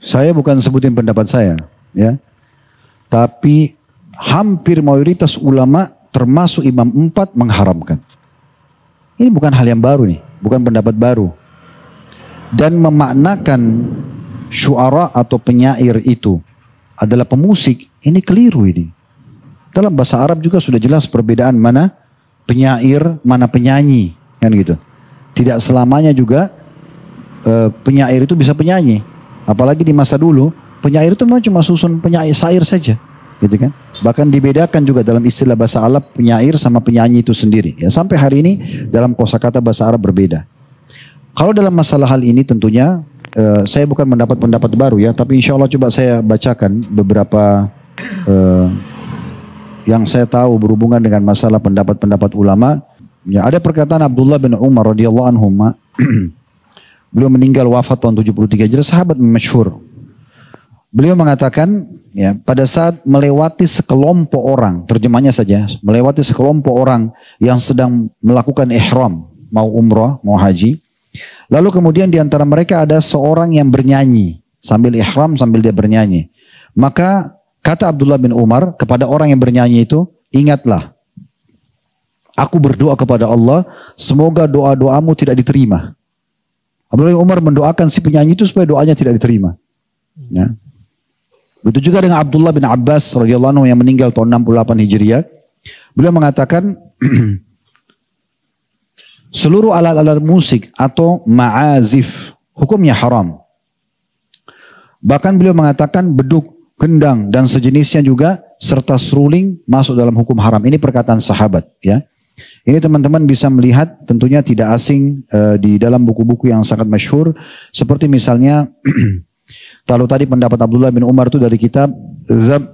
Saya bukan sebutin pendapat saya, ya. Tapi hampir mayoritas ulama termasuk Imam 4 mengharamkan. Ini bukan hal yang baru nih, bukan pendapat baru. Dan memaknakan syuara atau penyair itu adalah pemusik, ini keliru ini. Dalam bahasa Arab juga sudah jelas perbedaan mana penyair, mana penyanyi, kan gitu. Tidak selamanya juga penyair itu bisa penyanyi. Apalagi di masa dulu, penyair itu memang cuma susun penyair syair saja, gitu kan. Bahkan dibedakan juga dalam istilah bahasa Arab penyair sama penyanyi itu sendiri. Ya, sampai hari ini dalam kosakata bahasa Arab berbeda. Kalau dalam masalah hal ini tentunya saya bukan mendapat pendapat baru ya, tapi insya Allah coba saya bacakan beberapa yang saya tahu berhubungan dengan masalah pendapat-pendapat ulama. Ya, ada perkataan Abdullah bin Umar radhiyallahu anhu. Beliau meninggal wafat tahun 73 Hijriah, sahabat masyhur. Beliau mengatakan, ya, pada saat melewati sekelompok orang, terjemahnya saja, melewati sekelompok orang yang sedang melakukan ihram, mau umrah, mau haji. Lalu kemudian di antara mereka ada seorang yang bernyanyi, sambil ihram, sambil dia bernyanyi. Maka kata Abdullah bin Umar kepada orang yang bernyanyi itu, ingatlah, aku berdoa kepada Allah, semoga doa-doamu tidak diterima. Abdullah bin Umar mendoakan si penyanyi itu supaya doanya tidak diterima. Ya. Begitu juga dengan Abdullah bin Abbas radhiyallahu anhu yang meninggal tahun 68 Hijriah. Beliau mengatakan seluruh alat-alat musik atau ma'azif hukumnya haram. Bahkan beliau mengatakan beduk, kendang dan sejenisnya juga serta seruling masuk dalam hukum haram. Ini perkataan sahabat, ya. Ini teman-teman bisa melihat tentunya tidak asing di dalam buku-buku yang sangat masyhur, seperti misalnya kalau tadi pendapat Abdullah bin Umar itu dari kitab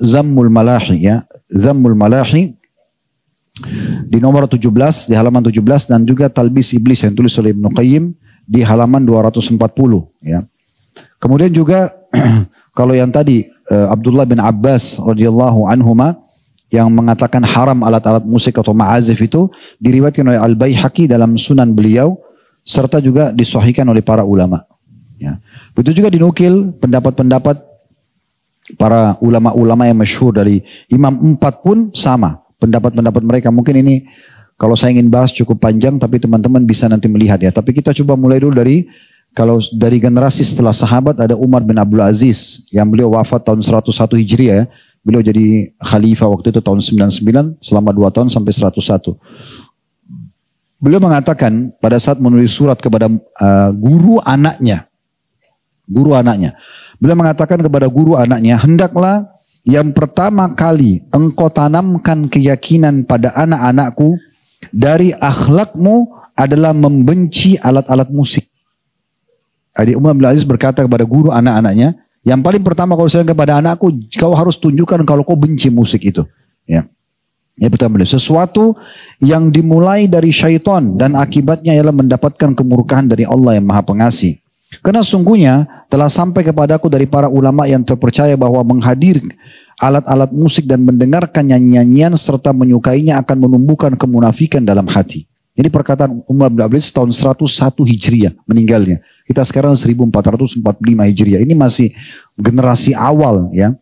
Zammul Malahi, ya, Zammul Malahi di nomor 17 di halaman 17, dan juga Talbis Iblis yang tulis oleh Ibnu Qayyim di halaman 240, ya. Kemudian juga kalau yang tadi Abdullah bin Abbas radhiyallahu anhuma yang mengatakan haram alat-alat musik atau ma'azif itu diriwayatkan oleh Al-Baihaqi dalam sunan beliau serta juga disahihkan oleh para ulama. Ya. Begitu juga dinukil pendapat-pendapat para ulama-ulama yang masyhur dari Imam 4 pun sama. Pendapat-pendapat mereka mungkin ini kalau saya ingin bahas cukup panjang, tapi teman-teman bisa nanti melihat ya. Tapi kita coba mulai dulu dari dari generasi setelah sahabat ada Umar bin Abdul Aziz yang beliau wafat tahun 101 Hijriah ya. Beliau jadi khalifah waktu itu tahun 99 selama 2 tahun sampai 101. Beliau mengatakan pada saat menulis surat kepada guru anaknya. Beliau mengatakan kepada guru anaknya, hendaklah yang pertama kali engkau tanamkan keyakinan pada anak-anakku dari akhlakmu adalah membenci alat-alat musik. Jadi Umar bin Aziz berkata kepada guru anak-anaknya, yang paling pertama kalau saya kepada anakku, kau harus tunjukkan kalau kau benci musik itu. Ya. Yang pertama, sesuatu yang dimulai dari syaitan dan akibatnya ialah mendapatkan kemurkaan dari Allah yang Maha Pengasih. Karena sungguhnya telah sampai kepadaku dari para ulama yang terpercaya bahwa menghadir alat-alat musik dan mendengarkan nyanyian serta menyukainya akan menumbuhkan kemunafikan dalam hati. Ini perkataan Umar bin Abdul Aziz tahun 101 Hijriah meninggalnya. Kita sekarang 1445 Hijriah. Ini masih generasi awal ya.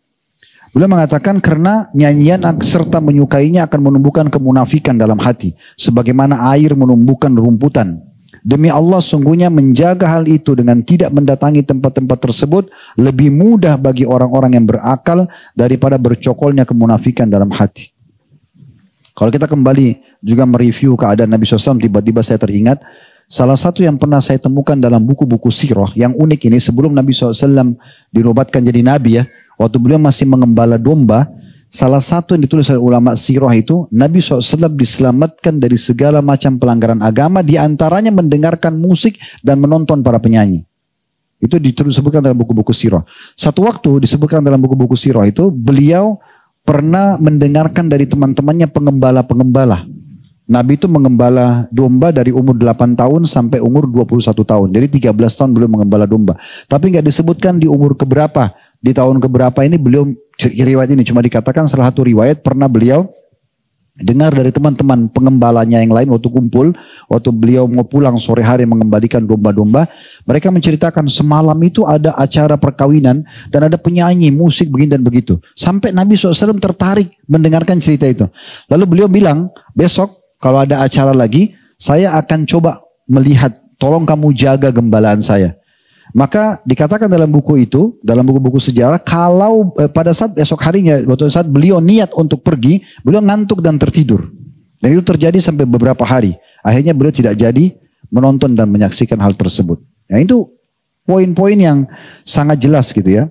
Beliau mengatakan karena nyanyian serta menyukainya akan menumbuhkan kemunafikan dalam hati. Sebagaimana air menumbuhkan rumputan. Demi Allah sungguhnya menjaga hal itu dengan tidak mendatangi tempat-tempat tersebut lebih mudah bagi orang-orang yang berakal daripada bercokolnya kemunafikan dalam hati. Kalau kita kembali juga mereview keadaan Nabi SAW, tiba-tiba saya teringat salah satu yang pernah saya temukan dalam buku-buku sirah yang unik ini sebelum Nabi SAW dinobatkan jadi Nabi ya. Waktu beliau masih mengembala domba, salah satu yang ditulis oleh ulama sirah itu, Nabi SAW diselamatkan dari segala macam pelanggaran agama, diantaranya mendengarkan musik dan menonton para penyanyi. Itu disebutkan dalam buku-buku sirah. Satu waktu disebutkan dalam buku-buku sirah itu, beliau pernah mendengarkan dari teman-temannya pengembala-pengembala. Nabi itu mengembala domba dari umur 8 tahun sampai umur 21 tahun. Jadi 13 tahun beliau mengembala domba. Tapi nggak disebutkan di umur keberapa. Di tahun keberapa ini beliau, riwayat ini cuma dikatakan salah satu riwayat pernah beliau dengar dari teman-teman pengembalanya yang lain waktu kumpul, waktu beliau mau pulang sore hari mengembalikan domba-domba, mereka menceritakan semalam itu ada acara perkawinan dan ada penyanyi, musik begini dan begitu. Sampai Nabi SAW tertarik mendengarkan cerita itu. Lalu beliau bilang, besok kalau ada acara lagi, saya akan coba melihat, tolong kamu jaga gembalaan saya. Maka dikatakan dalam buku itu, dalam buku-buku sejarah, kalau pada saat esok harinya, waktu saat beliau niat untuk pergi, beliau ngantuk dan tertidur. Dan itu terjadi sampai beberapa hari. Akhirnya beliau tidak jadi menonton dan menyaksikan hal tersebut. Nah itu poin-poin yang sangat jelas gitu ya.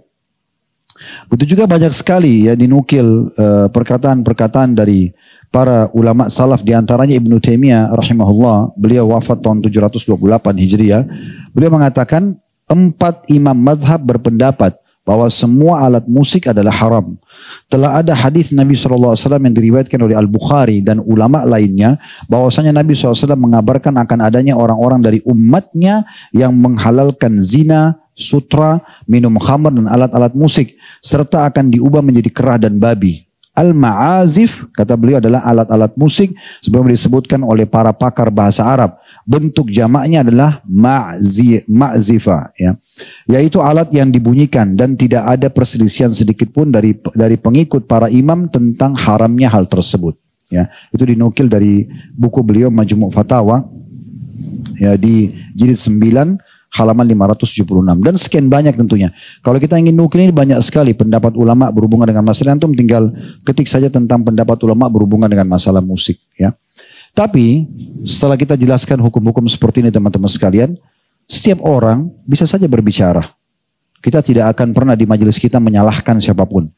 Begitu juga banyak sekali ya dinukil perkataan-perkataan dari para ulama salaf, diantaranya Ibnu Taimiyah rahimahullah. Beliau wafat tahun 728 Hijriah. Beliau mengatakan, 4 imam mazhab berpendapat bahwa semua alat musik adalah haram. Telah ada hadis Nabi SAW yang diriwayatkan oleh Al-Bukhari dan ulama lainnya, bahwasanya Nabi SAW mengabarkan akan adanya orang-orang dari umatnya yang menghalalkan zina, sutra, minum khamar dan alat-alat musik, serta akan diubah menjadi kerah dan babi. Al-ma'azif, kata beliau, adalah alat-alat musik sebagaimana disebutkan oleh para pakar bahasa Arab. Bentuk jamaknya adalah ma'zifa, ya. Yaitu alat yang dibunyikan, dan tidak ada perselisihan sedikit pun dari pengikut para imam tentang haramnya hal tersebut. Ya, itu dinukil dari buku beliau Majmu' Fatawa, ya, di jilid 9 halaman 576 dan sekian banyak tentunya. Kalau kita ingin nukil ini banyak sekali pendapat ulama berhubungan dengan masalah, antum tinggal ketik saja tentang pendapat ulama berhubungan dengan masalah musik, ya. Tapi setelah kita jelaskan hukum-hukum seperti ini teman-teman sekalian, setiap orang bisa saja berbicara. Kita tidak akan pernah di majelis kita menyalahkan siapapun.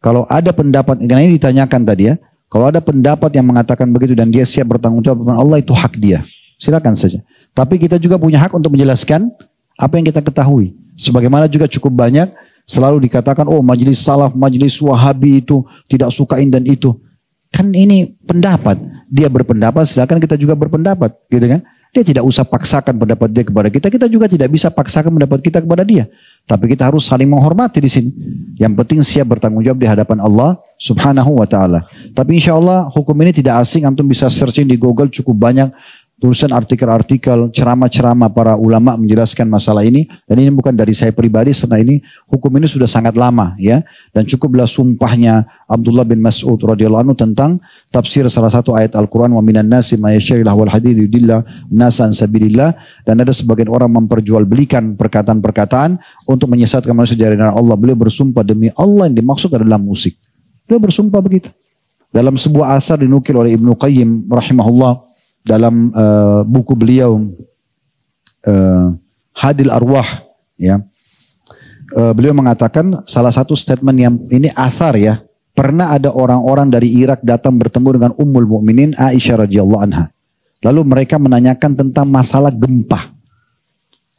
Kalau ada pendapat, karena ini ditanyakan tadi ya, kalau ada pendapat yang mengatakan begitu dan dia siap bertanggung jawab dengan Allah, itu hak dia. Silakan saja. Tapi kita juga punya hak untuk menjelaskan apa yang kita ketahui. Sebagaimana juga cukup banyak selalu dikatakan, oh majelis salaf, majelis wahabi itu tidak sukain dan itu. Kan ini pendapat. Dia berpendapat, silakan kita juga berpendapat. Gitu kan? Dia tidak usah paksakan pendapat dia kepada kita. Kita juga tidak bisa paksakan pendapat kita kepada dia. Tapi kita harus saling menghormati di sini. Yang penting siap bertanggung jawab di hadapan Allah Subhanahu wa ta'ala. Tapi insya Allah hukum ini tidak asing. Antum bisa searching di Google, cukup banyak tulisan artikel-artikel, ceramah-ceramah para ulama menjelaskan masalah ini. Dan ini bukan dari saya pribadi, karena ini hukum ini sudah sangat lama, ya. Dan cukuplah sumpahnya Abdullah bin Mas'ud radhiyallahu anhu tentang tafsir salah satu ayat Al-Quran, wa minan nasi ma yashtari lahwal hadits yudilla nasa an sabilillah. Dan ada sebagian orang memperjualbelikan perkataan-perkataan untuk menyesatkan manusia dari jalan Allah. Beliau bersumpah demi Allah yang dimaksud adalah musik. Beliau bersumpah begitu. Dalam sebuah asar dinukil oleh Ibnu Qayyim rahimahullah, dalam buku beliau Hadil Arwah, ya, beliau mengatakan salah satu statement yang ini athar, ya, pernah ada orang-orang dari Irak datang bertemu dengan Ummul Mukminin Aisyah radhiyallahu anha. Lalu mereka menanyakan tentang masalah gempa.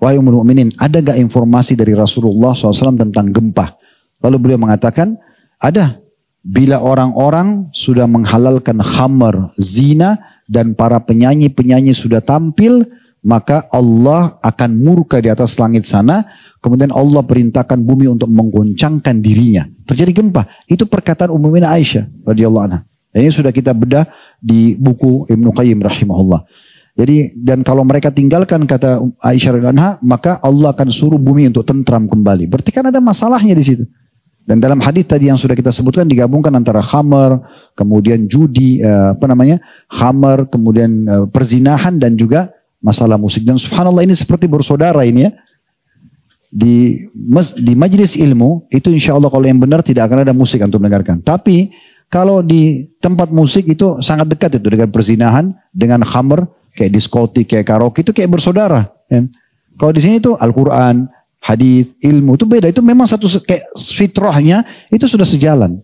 Wahai Ummul Mukminin, ada gak informasi dari Rasulullah SAW tentang gempa? Lalu beliau mengatakan, ada. Bila orang-orang sudah menghalalkan khamar, zina, dan para penyanyi-penyanyi sudah tampil, maka Allah akan murka di atas langit sana. Kemudian Allah perintahkan bumi untuk menggoncangkan dirinya. Terjadi gempa. Itu perkataan Ummul Aisyah radhiyallahu anha. Dan ini sudah kita bedah di buku Ibnu Qayyim rahimahullah. Jadi, dan kalau mereka tinggalkan, kata Aisyah radhiyallahu anha, maka Allah akan suruh bumi untuk tentram kembali. Berarti kan ada masalahnya di situ. Dan dalam hadis tadi yang sudah kita sebutkan digabungkan antara khamar, kemudian judi, khamar, kemudian perzinahan dan juga masalah musik. Dan subhanallah ini seperti bersaudara ini, ya. Di majelis ilmu itu insya Allah kalau yang benar tidak akan ada musik untuk mendengarkan. Tapi kalau di tempat musik itu sangat dekat itu dengan perzinahan, dengan khamar, kayak diskotik, kayak karaoke, itu kayak bersaudara. Ya. Kalau di sini itu Al-Quran, hadis, ilmu itu beda. Itu memang satu kayak fitrahnya itu sudah sejalan.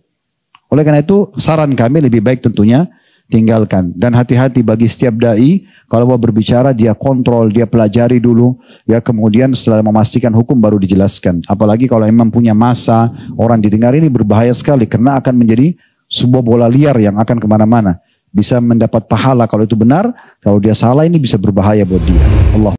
Oleh karena itu saran kami lebih baik tentunya tinggalkan. Dan hati-hati bagi setiap dai, kalau mau berbicara dia kontrol, dia pelajari dulu, ya, kemudian setelah memastikan hukum baru dijelaskan. Apalagi kalau memang punya masa orang didengar, ini berbahaya sekali karena akan menjadi sebuah bola liar yang akan kemana-mana. Bisa mendapat pahala kalau itu benar, kalau dia salah ini bisa berbahaya buat dia. Allah